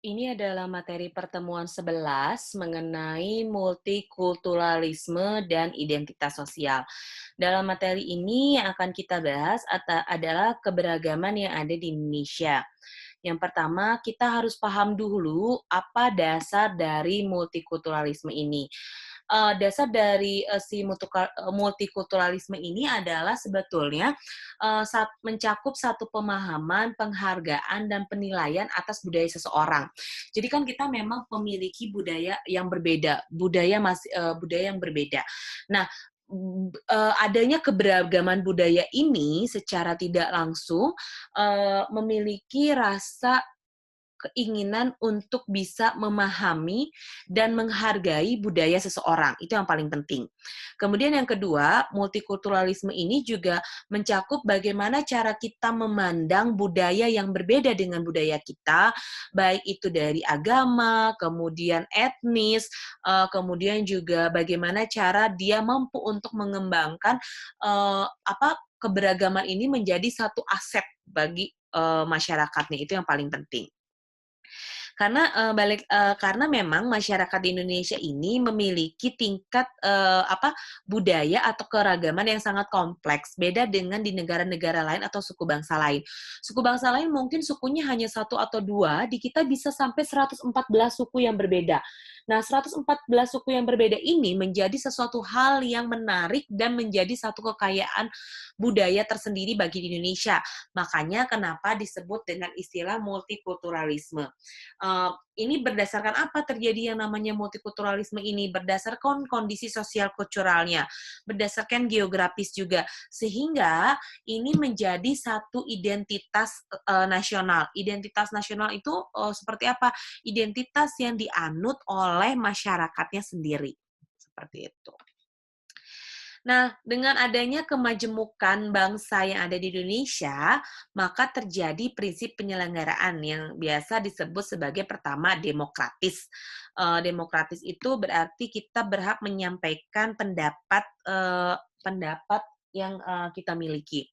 Ini adalah materi pertemuan 11 mengenai multikulturalisme dan identitas sosial. Dalam materi ini yang akan kita bahas adalah keberagaman yang ada di Indonesia. Yang pertama, kita harus paham dulu apa dasar dari multikulturalisme ini. Dasar dari si multikulturalisme ini adalah sebetulnya mencakup satu pemahaman, penghargaan, dan penilaian atas budaya seseorang. Jadi kan kita memang memiliki budaya yang berbeda, budaya yang berbeda. Nah, adanya keberagaman budaya ini secara tidak langsung memiliki rasa keinginan untuk bisa memahami dan menghargai budaya seseorang, itu yang paling penting. Kemudian yang kedua, multikulturalisme ini juga mencakup bagaimana cara kita memandang budaya yang berbeda dengan budaya kita, baik itu dari agama, kemudian etnis, kemudian juga bagaimana cara dia mampu untuk mengembangkan keberagaman ini menjadi satu aset bagi masyarakatnya, itu yang paling penting. Karena memang masyarakat di Indonesia ini memiliki tingkat, budaya atau keragaman yang sangat kompleks, beda dengan di negara-negara lain atau suku bangsa lain. Suku bangsa lain mungkin sukunya hanya satu atau 2, di kita bisa sampai 114 suku yang berbeda. Nah, 114 suku yang berbeda ini menjadi sesuatu hal yang menarik dan menjadi satu kekayaan budaya tersendiri bagi Indonesia. Makanya kenapa disebut dengan istilah multikulturalisme. Ini berdasarkan apa terjadi yang namanya multikulturalisme ini? Berdasarkan kondisi sosial kulturalnya, berdasarkan geografis juga, sehingga ini menjadi satu identitas nasional. Identitas nasional itu seperti apa? Identitas yang dianut oleh masyarakatnya sendiri, seperti itu. Nah, dengan adanya kemajemukan bangsa yang ada di Indonesia, maka terjadi prinsip penyelenggaraan yang biasa disebut sebagai pertama demokratis. Demokratis itu berarti kita berhak menyampaikan pendapat yang kita miliki.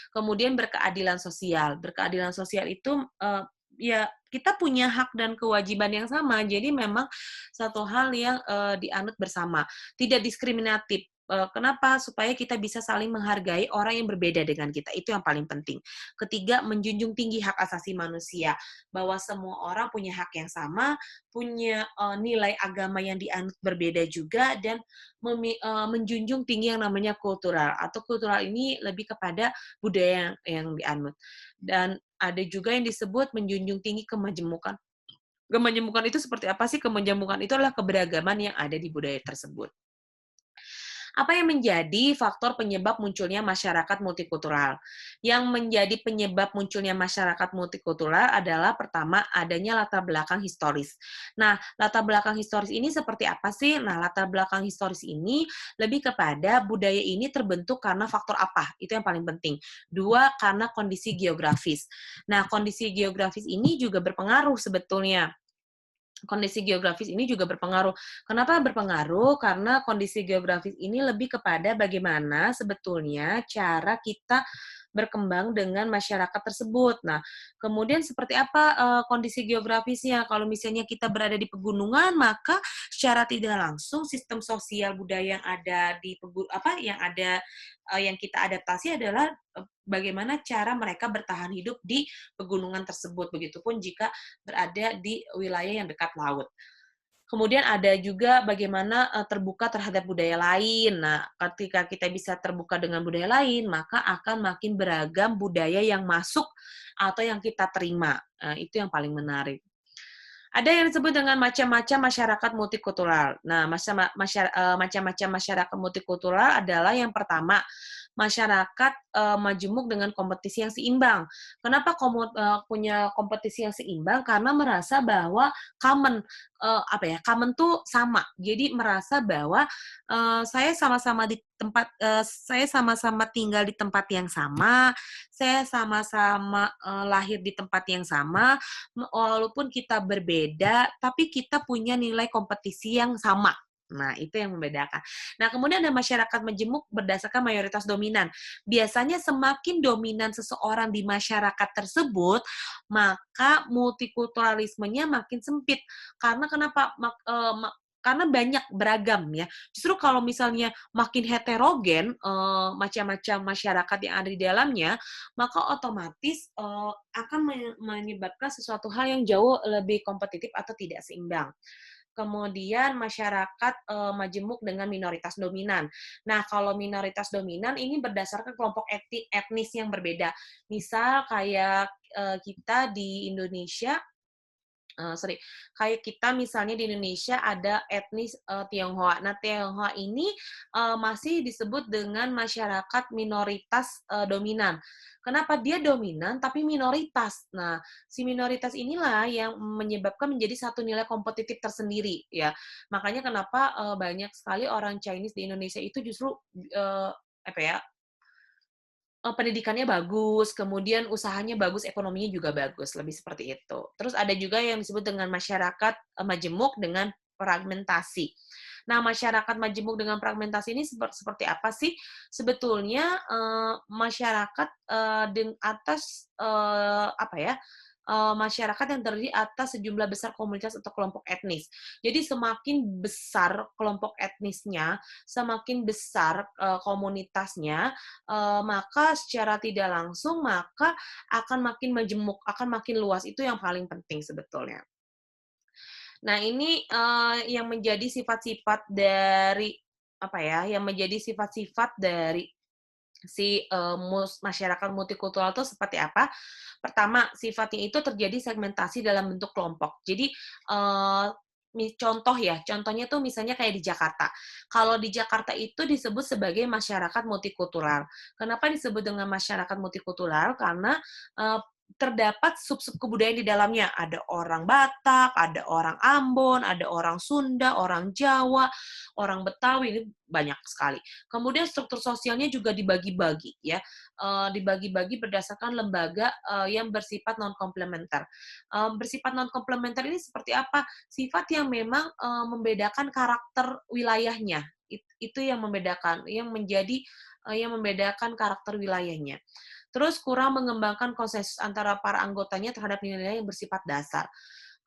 Kemudian berkeadilan sosial. Berkeadilan sosial itu ya kita punya hak dan kewajiban yang sama. Jadi memang satu hal yang dianut bersama, tidak diskriminatif. Kenapa? Supaya kita bisa saling menghargai orang yang berbeda dengan kita. Itu yang paling penting. Ketiga, menjunjung tinggi hak asasi manusia. Bahwa semua orang punya hak yang sama, punya nilai agama yang dianut berbeda juga, dan menjunjung tinggi yang namanya kultural. Atau kultural ini lebih kepada budaya yang dianut. Dan ada juga yang disebut menjunjung tinggi kemajemukan. Kemajemukan itu seperti apa sih? Kemajemukan itu adalah keberagaman yang ada di budaya tersebut. Apa yang menjadi faktor penyebab munculnya masyarakat multikultural? Yang menjadi penyebab munculnya masyarakat multikultural adalah pertama, adanya latar belakang historis. Nah, latar belakang historis ini seperti apa sih? Nah, latar belakang historis ini lebih kepada budaya ini terbentuk karena faktor apa? Itu yang paling penting. Dua, karena kondisi geografis. Nah, kondisi geografis ini juga berpengaruh sebetulnya. Kondisi geografis ini juga berpengaruh. Kenapa berpengaruh? Karena kondisi geografis ini lebih kepada bagaimana sebetulnya cara kita berkembang dengan masyarakat tersebut. Nah, kemudian seperti apa kondisi geografisnya? Kalau misalnya kita berada di pegunungan, maka secara tidak langsung sistem sosial budaya yang ada di yang kita adaptasi adalah bagaimana cara mereka bertahan hidup di pegunungan tersebut. Begitupun jika berada di wilayah yang dekat laut. Kemudian ada juga bagaimana terbuka terhadap budaya lain. Nah, ketika kita bisa terbuka dengan budaya lain, maka akan makin beragam budaya yang masuk atau yang kita terima. Itu yang paling menarik. Ada yang disebut dengan macam-macam masyarakat multikultural. Nah, macam-macam masyarakat multikultural adalah yang pertama, masyarakat majemuk dengan kompetisi yang seimbang. Kenapa punya kompetisi yang seimbang? Karena merasa bahwa common tuh sama. Jadi merasa bahwa saya sama-sama tinggal di tempat yang sama, saya sama-sama lahir di tempat yang sama, walaupun kita berbeda, tapi kita punya nilai kompetisi yang sama. Nah, itu yang membedakan. Nah, kemudian ada masyarakat majemuk berdasarkan mayoritas dominan. Biasanya semakin dominan seseorang di masyarakat tersebut, maka multikulturalismenya makin sempit. Karena kenapa? Karena banyak beragam ya. Justru kalau misalnya makin heterogen macam-macam masyarakat yang ada di dalamnya, maka otomatis akan menyebabkan sesuatu hal yang jauh lebih kompetitif atau tidak seimbang. Kemudian masyarakat majemuk dengan minoritas dominan. Nah, kalau minoritas dominan ini berdasarkan kelompok etnis yang berbeda. Misal kayak kita di Indonesia, kayak kita misalnya di Indonesia ada etnis Tionghoa. Nah, Tionghoa ini masih disebut dengan masyarakat minoritas dominan. Kenapa dia dominan tapi minoritas? Nah, si minoritas inilah yang menyebabkan menjadi satu nilai kompetitif tersendiri ya. Makanya kenapa banyak sekali orang Chinese di Indonesia itu justru apa ya, pendidikannya bagus, kemudian usahanya bagus, ekonominya juga bagus, lebih seperti itu. Terus ada juga yang disebut dengan masyarakat majemuk dengan fragmentasi. Nah, masyarakat majemuk dengan fragmentasi ini seperti apa sih? Sebetulnya masyarakat atas apa ya? Masyarakat yang terdiri atas sejumlah besar komunitas atau kelompok etnis. Jadi semakin besar kelompok etnisnya, semakin besar komunitasnya, maka secara tidak langsung maka akan makin majemuk, akan makin luas. Itu yang paling penting sebetulnya. Nah, ini yang menjadi sifat-sifat dari apa ya, yang menjadi sifat-sifat dari si masyarakat multikultural itu seperti apa? Pertama, sifatnya itu terjadi segmentasi dalam bentuk kelompok. Jadi contohnya tuh misalnya kayak di Jakarta. Kalau di Jakarta itu disebut sebagai masyarakat multikultural. Kenapa disebut dengan masyarakat multikultural? Karena terdapat sub-sub kebudayaan di dalamnya. Ada orang Batak, ada orang Ambon, ada orang Sunda, orang Jawa, orang Betawi, ini banyak sekali. Kemudian struktur sosialnya juga dibagi-bagi ya, dibagi-bagi berdasarkan lembaga yang bersifat non-komplementer. Bersifat non-komplementer ini seperti apa? Sifat yang memang membedakan karakter wilayahnya. Itu yang membedakan, yang membedakan karakter wilayahnya. Terus kurang mengembangkan konsensus antara para anggotanya terhadap nilai-nilai yang bersifat dasar.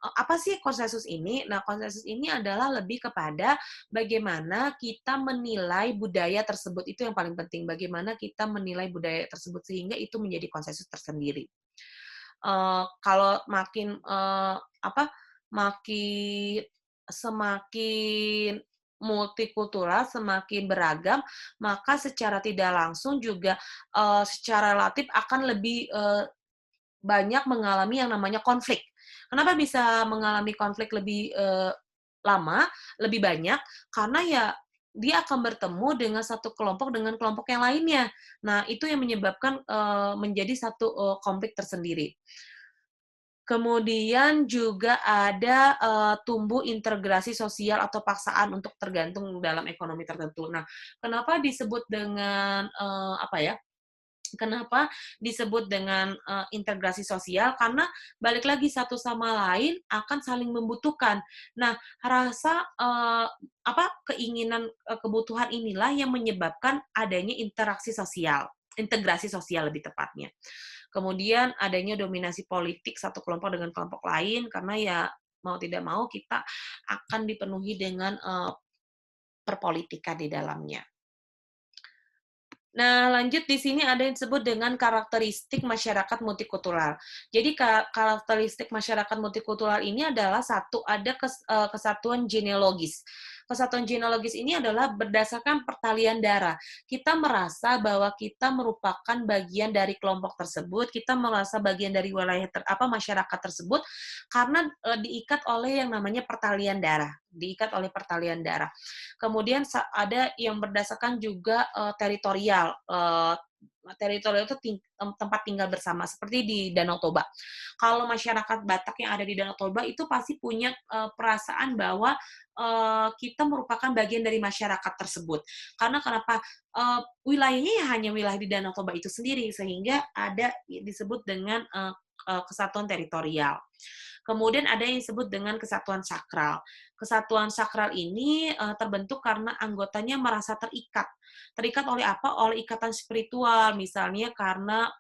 Apa sih konsensus ini? Nah, konsensus ini adalah lebih kepada bagaimana kita menilai budaya tersebut. Itu yang paling penting. Bagaimana kita menilai budaya tersebut sehingga itu menjadi konsensus tersendiri. Kalau makin makin semakin multikultural, semakin beragam, maka secara tidak langsung juga secara relatif akan lebih banyak mengalami yang namanya konflik. Kenapa bisa mengalami konflik lebih lama, lebih banyak? Karena ya dia akan bertemu dengan satu kelompok dengan kelompok yang lainnya. Nah, itu yang menyebabkan menjadi satu konflik tersendiri. Kemudian juga ada tumbuh integrasi sosial atau paksaan untuk tergantung dalam ekonomi tertentu. Nah, kenapa disebut dengan apa ya? Kenapa disebut dengan integrasi sosial? Karena balik lagi satu sama lain akan saling membutuhkan. Nah, rasa keinginan kebutuhan inilah yang menyebabkan adanya interaksi sosial, integrasi sosial lebih tepatnya. Kemudian adanya dominasi politik satu kelompok dengan kelompok lain karena ya mau tidak mau kita akan dipenuhi dengan perpolitikan di dalamnya. Nah, lanjut di sini ada yang disebut dengan karakteristik masyarakat multikultural. Jadi karakteristik masyarakat multikultural ini adalah ada kesatuan genealogis. Kesatuan genealogis ini adalah berdasarkan pertalian darah. Kita merasa bahwa kita merupakan bagian dari kelompok tersebut, kita merasa bagian dari wilayah masyarakat tersebut karena diikat oleh yang namanya pertalian darah, Kemudian ada yang berdasarkan juga teritorial. Teritorial itu tempat tinggal bersama, seperti di Danau Toba. Kalau masyarakat Batak yang ada di Danau Toba itu pasti punya perasaan bahwa kita merupakan bagian dari masyarakat tersebut. Karena kenapa? Wilayahnya ya hanya wilayah di Danau Toba itu sendiri, sehingga ada disebut dengan kesatuan teritorial. Kemudian ada yang disebut dengan kesatuan sakral. Kesatuan sakral ini terbentuk karena anggotanya merasa terikat. Terikat oleh apa? Oleh ikatan spiritual, misalnya karena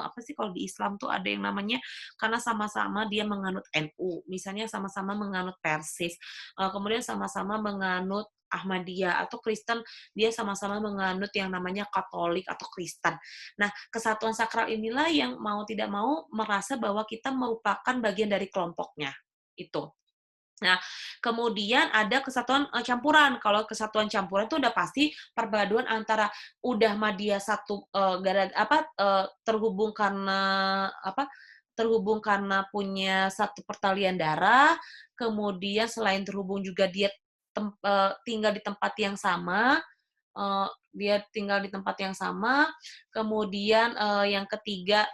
apa sih kalau di Islam tuh ada yang namanya karena sama-sama dia menganut NU, misalnya sama-sama menganut Persis, kemudian sama-sama menganut Ahmadiyah, atau Kristen dia sama-sama menganut yang namanya Katolik atau Kristen. Nah, kesatuan sakral inilah yang mau tidak mau merasa bahwa kita merupakan bagian dari kelompoknya, itu. Nah, kemudian ada kesatuan campuran. Kalau kesatuan campuran itu udah pasti perpaduan antara udah Madya satu terhubung karena apa? Terhubung karena punya satu pertalian darah, kemudian selain terhubung juga dia tinggal di tempat yang sama, kemudian yang ketiga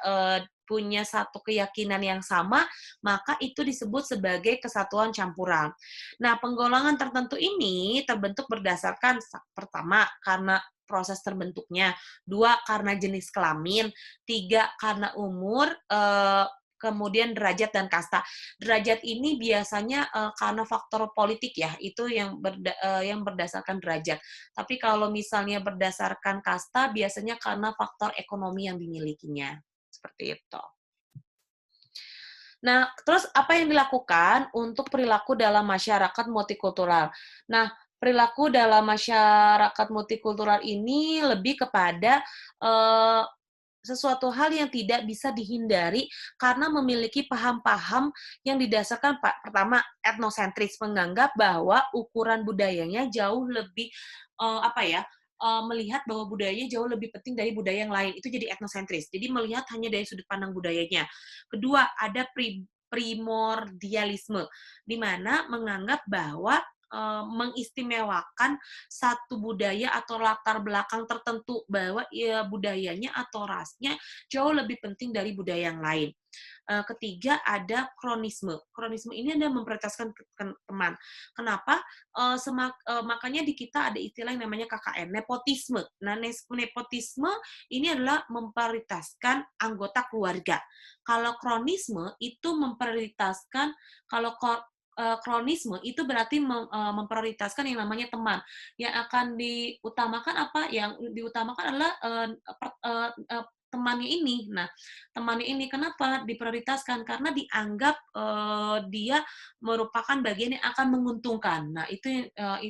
punya satu keyakinan yang sama, maka itu disebut sebagai kesatuan campuran. Nah, penggolongan tertentu ini terbentuk berdasarkan pertama karena proses terbentuknya, dua karena jenis kelamin, tiga karena umur, kemudian derajat dan kasta. Derajat ini biasanya karena faktor politik ya, itu yang berdasarkan derajat. Tapi kalau misalnya berdasarkan kasta, biasanya karena faktor ekonomi yang dimilikinya. Seperti itu. Nah, terus apa yang dilakukan untuk perilaku dalam masyarakat multikultural? Nah, perilaku dalam masyarakat multikultural ini lebih kepada sesuatu hal yang tidak bisa dihindari karena memiliki paham-paham yang didasarkan pertama etnosentris, menganggap bahwa ukuran budayanya jauh lebih melihat bahwa budayanya jauh lebih penting dari budaya yang lain. Itu jadi etnosentris. Jadi melihat hanya dari sudut pandang budayanya. Kedua, ada primordialisme, di mana menganggap bahwa mengistimewakan satu budaya atau latar belakang tertentu, bahwa ya, budayanya atau rasnya jauh lebih penting dari budaya yang lain. Ketiga, ada kronisme. Kronisme ini adalah memprioritaskan teman. Kenapa? Makanya di kita ada istilah yang namanya KKN, nepotisme. Nah, nepotisme ini adalah memprioritaskan anggota keluarga. Kalau kronisme itu memprioritaskan, kalau kronisme itu berarti memprioritaskan yang namanya teman. Yang akan diutamakan apa? Yang diutamakan adalah temannya ini. Nah, temannya ini kenapa diprioritaskan? Karena dianggap dia merupakan bagian yang akan menguntungkan. Nah, itu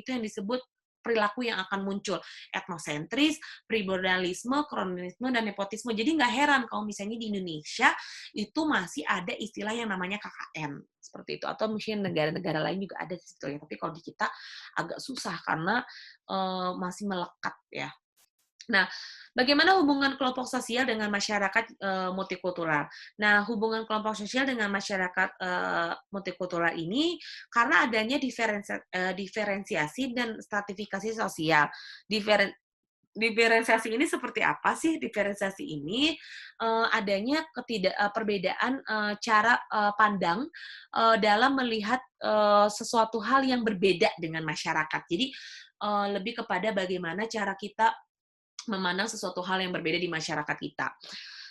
yang disebut perilaku yang akan muncul, etnosentris, primordialisme, kronisme, dan nepotisme. Jadi nggak heran kalau misalnya di Indonesia itu masih ada istilah yang namanya KKN, seperti itu. Atau mungkin negara-negara lain juga ada sebetulnya, tapi kalau di kita agak susah karena masih melekat ya. Nah, bagaimana hubungan kelompok sosial dengan masyarakat multikultural? Nah, hubungan kelompok sosial dengan masyarakat multikultural ini karena adanya diferensiasi dan stratifikasi sosial. Diferensiasi ini seperti apa sih? Diferensiasi ini adanya perbedaan cara pandang dalam melihat sesuatu hal yang berbeda dengan masyarakat. Jadi lebih kepada bagaimana cara kita memandang sesuatu hal yang berbeda di masyarakat kita.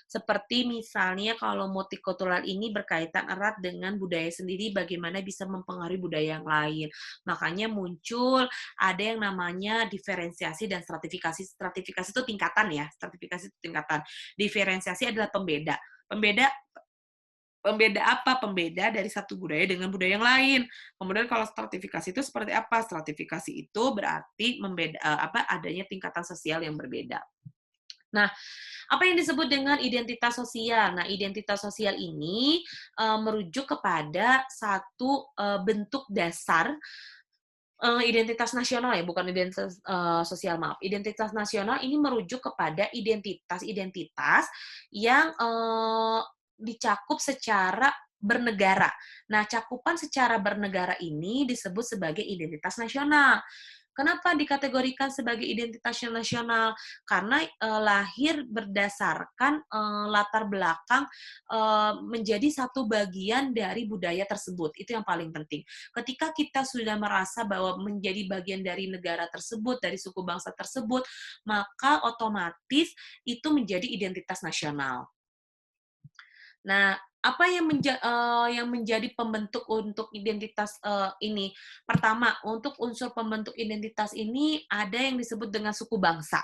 Seperti misalnya kalau multikultural ini berkaitan erat dengan budaya sendiri, bagaimana bisa mempengaruhi budaya yang lain. Makanya muncul ada yang namanya diferensiasi dan stratifikasi. Stratifikasi itu tingkatan ya, stratifikasi itu tingkatan. Diferensiasi adalah pembeda. Pembeda apa? Pembeda dari satu budaya dengan budaya yang lain. Kemudian kalau stratifikasi itu seperti apa? Stratifikasi itu berarti adanya tingkatan sosial yang berbeda. Nah, apa yang disebut dengan identitas sosial? Nah, identitas sosial ini merujuk kepada satu bentuk dasar identitas nasional ya, bukan identitas sosial, maaf. Identitas nasional ini merujuk kepada identitas-identitas yang dicakup secara bernegara. Nah, cakupan secara bernegara ini disebut sebagai identitas nasional. Kenapa dikategorikan sebagai identitas nasional? Karena lahir berdasarkan latar belakang menjadi satu bagian dari budaya tersebut. Itu yang paling penting. Ketika kita sudah merasa bahwa menjadi bagian dari negara tersebut, dari suku bangsa tersebut, maka otomatis itu menjadi identitas nasional. Nah, apa yang menjadi pembentuk untuk identitas, ini? Pertama, untuk unsur pembentuk identitas ini ada yang disebut dengan suku bangsa.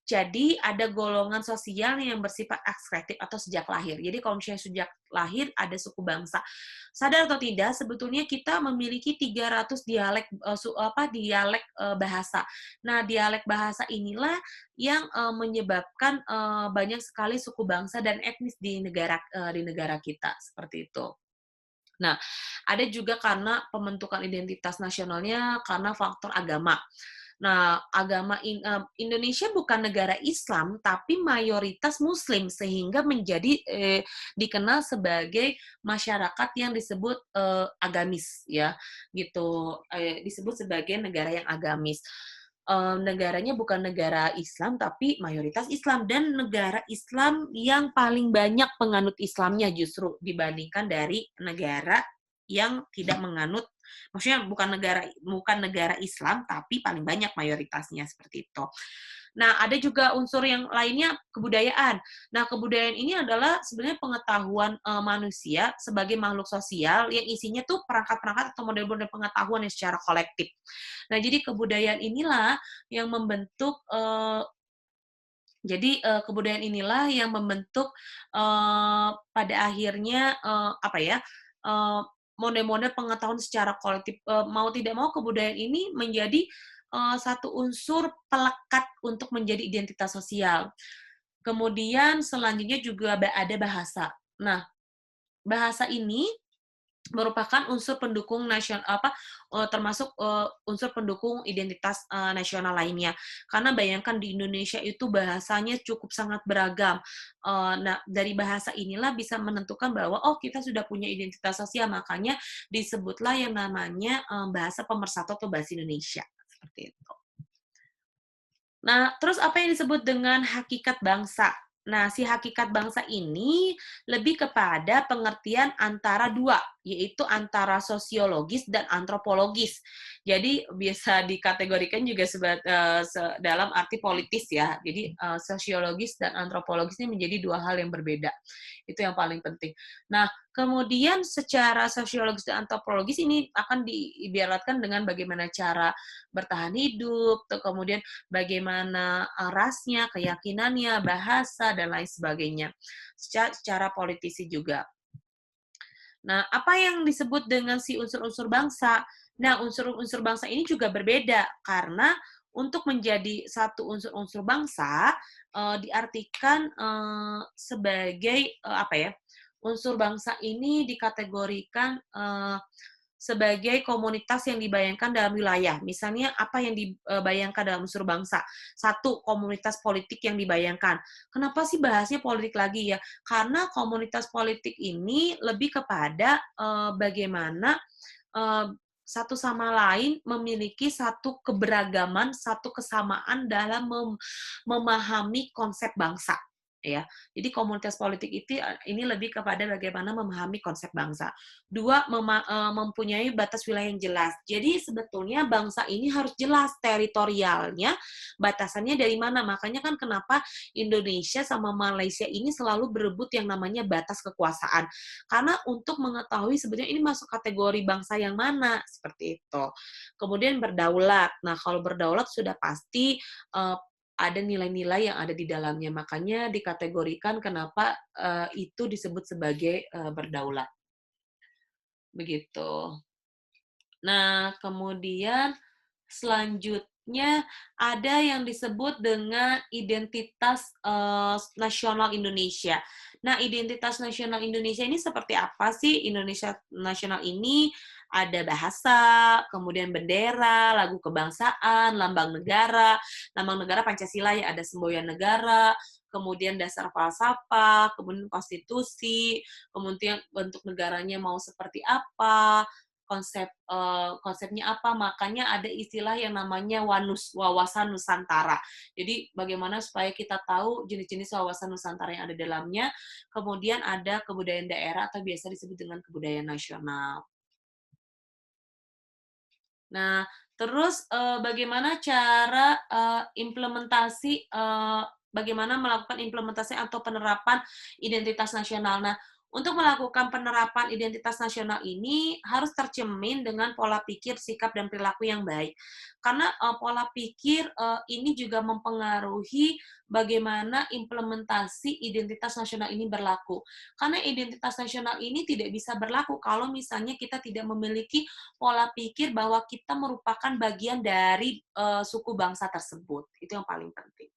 Jadi ada golongan sosial yang bersifat aksretif atau sejak lahir. Jadi kalau misalnya sejak lahir ada suku bangsa. Sadar atau tidak, sebetulnya kita memiliki 300 dialek, dialek, bahasa. Nah, dialek bahasa inilah yang, menyebabkan, banyak sekali suku bangsa dan etnis di negara kita, seperti itu. Nah, ada juga karena pembentukan identitas nasionalnya karena faktor agama. Nah, Indonesia bukan negara Islam, tapi mayoritas Muslim, sehingga menjadi, dikenal sebagai masyarakat yang disebut, agamis, ya, gitu. Disebut sebagai negara yang agamis. Negaranya bukan negara Islam, tapi mayoritas Islam, dan negara Islam yang paling banyak penganut Islamnya justru dibandingkan dari negara yang tidak menganut, maksudnya bukan negara Islam, tapi paling banyak mayoritasnya, seperti itu. Nah, ada juga unsur yang lainnya, kebudayaan. Nah, kebudayaan ini adalah sebenarnya pengetahuan, manusia sebagai makhluk sosial yang isinya tuh perangkat-perangkat atau model-model pengetahuan yang secara kolektif. Nah, jadi kebudayaan inilah yang membentuk, kebudayaan inilah yang membentuk, pada akhirnya, apa ya, eee, model-model pengetahuan secara kolektif, mau tidak mau kebudayaan ini menjadi, satu unsur pelekat untuk menjadi identitas sosial. Kemudian selanjutnya juga ada bahasa. Nah, bahasa ini merupakan unsur pendukung termasuk, unsur pendukung identitas, nasional lainnya. Karena bayangkan di Indonesia itu bahasanya cukup sangat beragam. Nah, dari bahasa inilah bisa menentukan bahwa, oh, kita sudah punya identitas sosial, makanya disebutlah yang namanya, bahasa pemersatu atau bahasa Indonesia, seperti itu. Nah, terus apa yang disebut dengan hakikat bangsa? Nah, si hakikat bangsa ini lebih kepada pengertian antara dua, yaitu antara sosiologis dan antropologis. Jadi bisa dikategorikan juga dalam arti politis ya. Jadi sosiologis dan antropologis ini menjadi dua hal yang berbeda. Itu yang paling penting. Nah, kemudian secara sosiologis dan antropologis ini akan diibaratkan dengan bagaimana cara bertahan hidup, kemudian bagaimana rasnya, keyakinannya, bahasa, dan lain sebagainya. Secara politisi juga. Nah, apa yang disebut dengan si unsur-unsur bangsa? Nah, unsur-unsur bangsa ini juga berbeda, karena untuk menjadi satu unsur-unsur bangsa, diartikan sebagai, apa ya, unsur bangsa ini dikategorikan sebagai komunitas yang dibayangkan dalam wilayah. Misalnya apa yang dibayangkan dalam unsur bangsa? Satu, komunitas politik yang dibayangkan. Kenapa sih bahasnya politik lagi ya? Karena komunitas politik ini lebih kepada bagaimana satu sama lain memiliki satu keberagaman, satu kesamaan dalam memahami konsep bangsa, ya. Jadi komunitas politik itu ini lebih kepada bagaimana memahami konsep bangsa. Dua, mempunyai batas wilayah yang jelas. Jadi sebetulnya bangsa ini harus jelas teritorialnya, batasannya dari mana. Makanya kan kenapa Indonesia sama Malaysia ini selalu berebut yang namanya batas kekuasaan. Karena untuk mengetahui sebenarnya ini masuk kategori bangsa yang mana, seperti itu. Kemudian berdaulat. Nah, kalau berdaulat sudah pasti ada nilai-nilai yang ada di dalamnya. Makanya dikategorikan kenapa itu disebut sebagai berdaulat. Begitu. Nah, kemudian selanjutnya ada yang disebut dengan identitas nasional Indonesia. Nah, identitas nasional Indonesia ini seperti apa sih? Indonesia nasional ini ada bahasa, kemudian bendera, lagu kebangsaan, lambang negara Pancasila ya, ada semboyan negara, kemudian dasar falsafah, kemudian konstitusi, kemudian bentuk negaranya mau seperti apa, konsepnya apa, makanya ada istilah yang namanya wawasan Nusantara. Jadi bagaimana supaya kita tahu jenis-jenis wawasan Nusantara yang ada di dalamnya, kemudian ada kebudayaan daerah atau biasa disebut dengan kebudayaan nasional. Nah, terus bagaimana cara bagaimana melakukan implementasi atau penerapan identitas nasional. Nah, Untuk melakukan penerapan identitas nasional ini harus tercermin dengan pola pikir, sikap, dan perilaku yang baik. Karena pola pikir ini juga mempengaruhi bagaimana implementasi identitas nasional ini berlaku. Karena identitas nasional ini tidak bisa berlaku kalau misalnya kita tidak memiliki pola pikir bahwa kita merupakan bagian dari suku bangsa tersebut. Itu yang paling penting.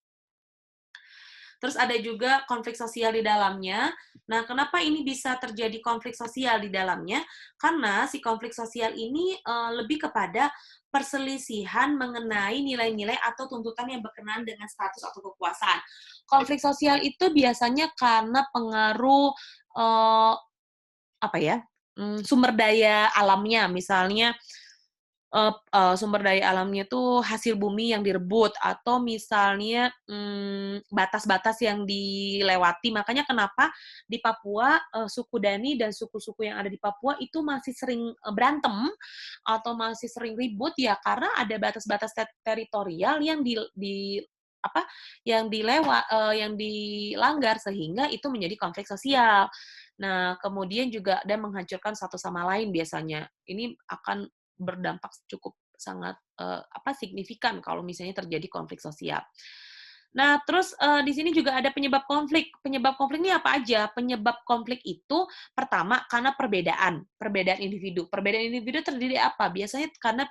Terus ada juga konflik sosial di dalamnya. Nah, kenapa ini bisa terjadi konflik sosial di dalamnya? Karena si konflik sosial ini lebih kepada perselisihan mengenai nilai-nilai atau tuntutan yang berkenaan dengan status atau kekuasaan. Konflik sosial itu biasanya karena pengaruh apa ya? Sumber daya alamnya, misalnya sumber daya alamnya tuh hasil bumi yang direbut atau misalnya, batas-batas yang dilewati. Makanya kenapa di Papua, suku Dani dan suku-suku yang ada di Papua itu masih sering, berantem atau masih sering ribut ya karena ada batas-batas teritorial yang apa, yang dilanggar sehingga itu menjadi konflik sosial. Nah, kemudian juga dan menghancurkan satu sama lain biasanya. Ini akan berdampak cukup sangat, signifikan kalau misalnya terjadi konflik sosial. Nah, terus, di sini juga ada penyebab konflik. Penyebab konflik ini apa aja? Penyebab konflik itu pertama karena perbedaan individu. Perbedaan individu terdiri apa? Biasanya karena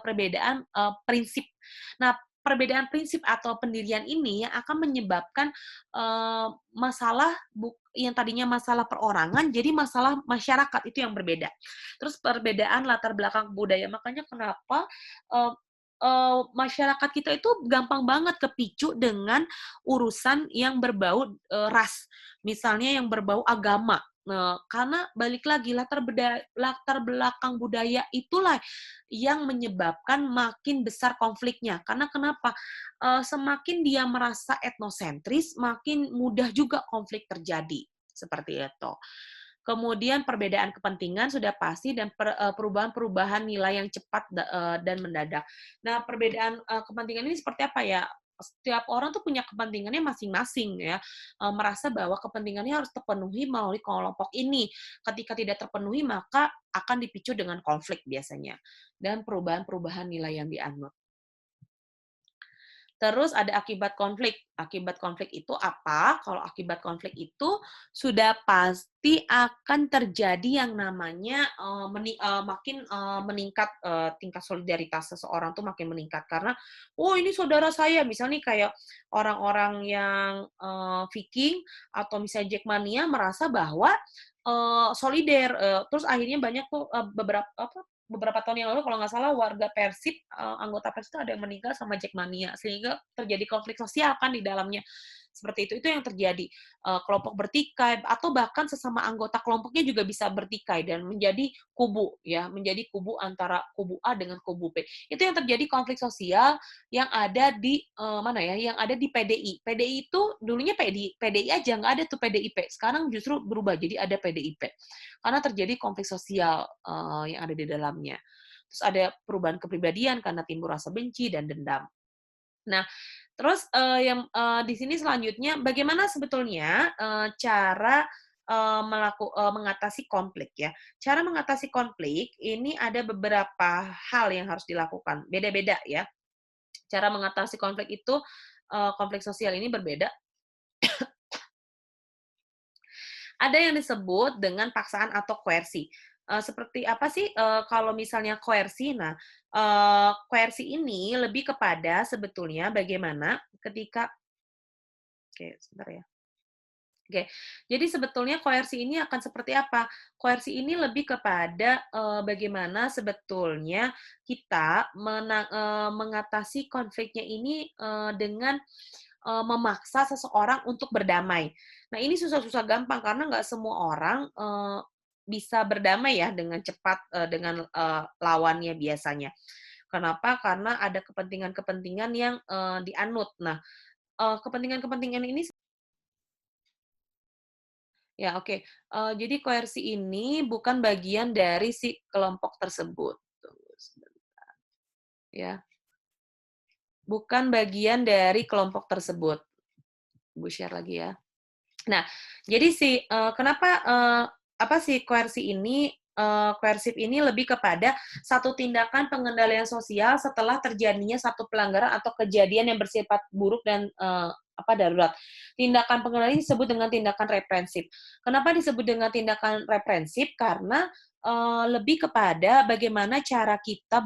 perbedaan, prinsip. Nah, perbedaan prinsip atau pendirian ini yang akan menyebabkan, masalah yang tadinya masalah perorangan jadi masalah masyarakat, itu yang berbeda. Terus perbedaan latar belakang budaya, makanya kenapa, eee masyarakat kita itu gampang banget kepicu dengan urusan yang berbau, ras, misalnya yang berbau agama. Karena balik lagi latar belakang budaya itulah yang menyebabkan makin besar konfliknya. Karena kenapa? Semakin dia merasa etnosentris, makin mudah juga konflik terjadi, seperti itu. Kemudian perbedaan kepentingan sudah pasti dan perubahan-perubahan nilai yang cepat dan mendadak. Nah, perbedaan, kepentingan ini seperti apa ya? Setiap orang tuh punya kepentingannya masing-masing ya, merasa bahwa kepentingannya harus terpenuhi melalui kelompok ini. Ketika tidak terpenuhi, maka akan dipicu dengan konflik biasanya, dan perubahan-perubahan nilai yang dianut. Terus ada akibat konflik. Akibat konflik itu apa? Kalau akibat konflik itu sudah pasti akan terjadi yang namanya makin meningkat tingkat solidaritas seseorang tuh makin meningkat karena, oh ini saudara saya, misalnya nih kayak orang-orang yang Viking atau misalnya Jackmania merasa bahwa solider, terus akhirnya banyak tuh beberapa tahun yang lalu kalau nggak salah warga Persib, anggota Persib itu ada yang meninggal sama Jackmania, sehingga terjadi konflik sosial kan di dalamnya. Seperti itu yang terjadi. Kelompok bertikai atau bahkan sesama anggota kelompoknya juga bisa bertikai dan menjadi kubu ya, menjadi kubu antara kubu A dengan kubu B. Itu yang terjadi konflik sosial yang ada di mana ya, yang ada di PDI. PDI itu dulunya PDI aja, nggak ada tuh PDIP. Sekarang justru berubah jadi ada PDIP. Karena terjadi konflik sosial yang ada di dalamnya. Terus ada perubahan kepribadian karena timbul rasa benci dan dendam. Nah, terus di sini selanjutnya bagaimana sebetulnya cara mengatasi konflik ya. Cara mengatasi konflik ini ada beberapa hal yang harus dilakukan, beda-beda ya. Cara mengatasi konflik itu konflik sosial ini berbeda. Ada yang disebut dengan paksaan atau koersi. Seperti apa sih kalau misalnya koersi? Nah, koersi ini lebih kepada sebetulnya bagaimana ketika oke, sebentar ya. Oke, jadi sebetulnya koersi ini akan seperti apa? Koersi ini lebih kepada bagaimana sebetulnya kita mengatasi konfliknya ini dengan memaksa seseorang untuk berdamai. Nah, ini susah-susah gampang karena nggak semua orang bisa berdamai ya dengan cepat dengan lawannya biasanya. Kenapa? Karena ada kepentingan-kepentingan yang dianut. Nah, kepentingan-kepentingan ini ya, oke. Jadi koersi ini bukan bagian dari si kelompok tersebut. Tunggu sebentar, ya. Bukan bagian dari kelompok tersebut. Ibu share lagi ya. Nah, jadi kenapa, apa sih koersif ini lebih kepada satu tindakan pengendalian sosial setelah terjadinya satu pelanggaran atau kejadian yang bersifat buruk dan, darurat. Tindakan pengendalian disebut dengan tindakan reprensif. Kenapa disebut dengan tindakan reprensif? Karena, lebih kepada bagaimana cara kita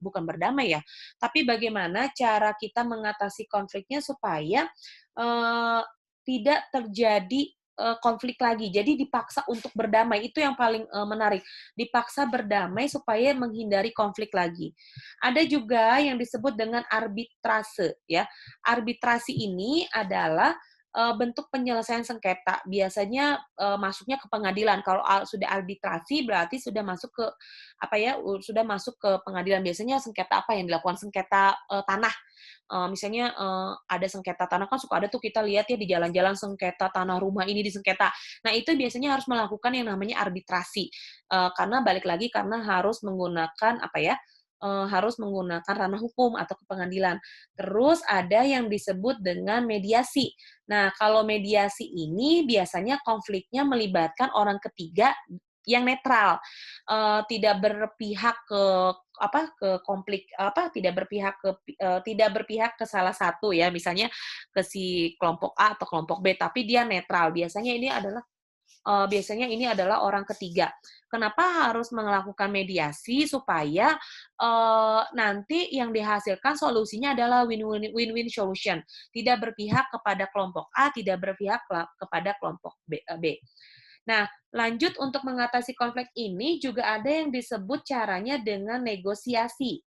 bukan berdamai ya, tapi bagaimana cara kita mengatasi konfliknya supaya, eee tidak terjadi, konflik lagi. Jadi dipaksa untuk berdamai, itu yang paling, menarik. Dipaksa berdamai supaya menghindari konflik lagi. Ada juga yang disebut dengan arbitrase ya. Arbitrasi ini adalah, bentuk penyelesaian sengketa. Biasanya, masuknya ke pengadilan. Kalau sudah arbitrasi berarti sudah masuk ke, sudah masuk ke pengadilan. Biasanya sengketa apa yang dilakukan? Sengketa, tanah. Misalnya, ada sengketa tanah kan suka ada tuh kita lihat ya di jalan-jalan sengketa tanah rumah ini disengketa. Nah, itu biasanya harus melakukan yang namanya arbitrasi, karena balik lagi karena harus menggunakan harus menggunakan ranah hukum atau ke pengadilan. Terus ada yang disebut dengan mediasi. Nah, kalau mediasi ini biasanya konfliknya melibatkan orang ketiga yang netral, tidak berpihak ke tidak berpihak ke salah satu ya, misalnya ke si kelompok A atau kelompok B, tapi dia netral. Biasanya ini adalah orang ketiga. Kenapa harus melakukan mediasi? Supaya, nanti yang dihasilkan solusinya adalah win-win solution. Tidak berpihak kepada kelompok A, tidak berpihak kepada kelompok B. Nah, lanjut untuk mengatasi konflik ini juga ada yang disebut caranya dengan negosiasi.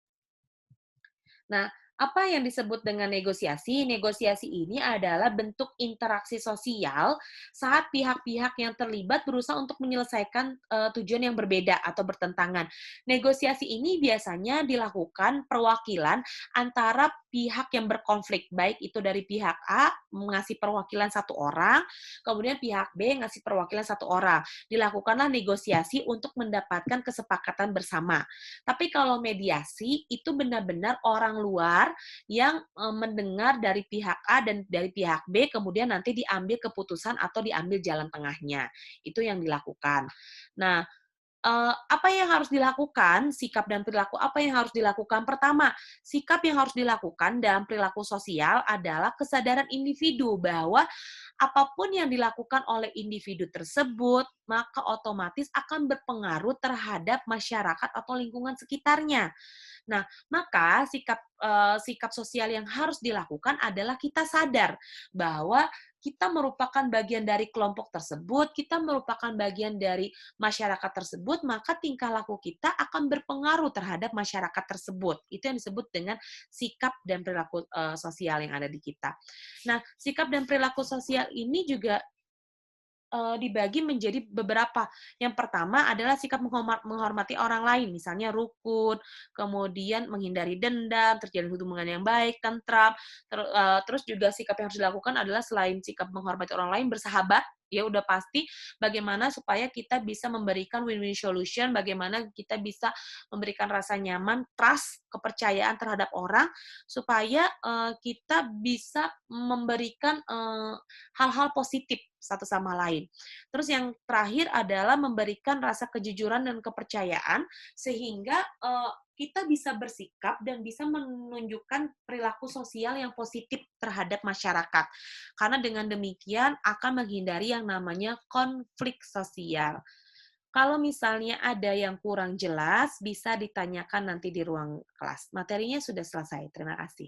Nah, apa yang disebut dengan negosiasi? Negosiasi ini adalah bentuk interaksi sosial saat pihak-pihak yang terlibat berusaha untuk menyelesaikan tujuan yang berbeda atau bertentangan. Negosiasi ini biasanya dilakukan perwakilan antara pihak yang berkonflik, baik itu dari pihak A ngasih perwakilan satu orang, kemudian pihak B ngasih perwakilan satu orang. Dilakukanlah negosiasi untuk mendapatkan kesepakatan bersama. Tapi kalau mediasi itu benar-benar orang luar yang, mendengar dari pihak A dan dari pihak B, kemudian nanti diambil keputusan atau diambil jalan tengahnya. Itu yang dilakukan. Nah, apa yang harus dilakukan, sikap dan perilaku apa yang harus dilakukan? Pertama, sikap yang harus dilakukan dalam perilaku sosial adalah kesadaran individu bahwa apapun yang dilakukan oleh individu tersebut, maka otomatis akan berpengaruh terhadap masyarakat atau lingkungan sekitarnya. Nah, maka sikap sosial yang harus dilakukan adalah kita sadar bahwa kita merupakan bagian dari kelompok tersebut, kita merupakan bagian dari masyarakat tersebut, maka tingkah laku kita akan berpengaruh terhadap masyarakat tersebut. Itu yang disebut dengan sikap dan perilaku sosial yang ada di kita. Nah, sikap dan perilaku sosial ini juga dibagi menjadi beberapa. Yang pertama adalah sikap menghormati orang lain, misalnya rukun, kemudian menghindari dendam, terjalin hubungan yang baik, tentram, terus juga sikap yang harus dilakukan adalah selain sikap menghormati orang lain, bersahabat, ya udah pasti bagaimana supaya kita bisa memberikan win-win solution, bagaimana kita bisa memberikan rasa nyaman, trust, kepercayaan terhadap orang, supaya kita bisa memberikan hal-hal positif satu sama lain. Terus yang terakhir adalah memberikan rasa kejujuran dan kepercayaan sehingga kita bisa bersikap dan bisa menunjukkan perilaku sosial yang positif terhadap masyarakat. Karena dengan demikian akan menghindari yang namanya konflik sosial. Kalau misalnya ada yang kurang jelas, bisa ditanyakan nanti di ruang kelas. Materinya sudah selesai. Terima kasih.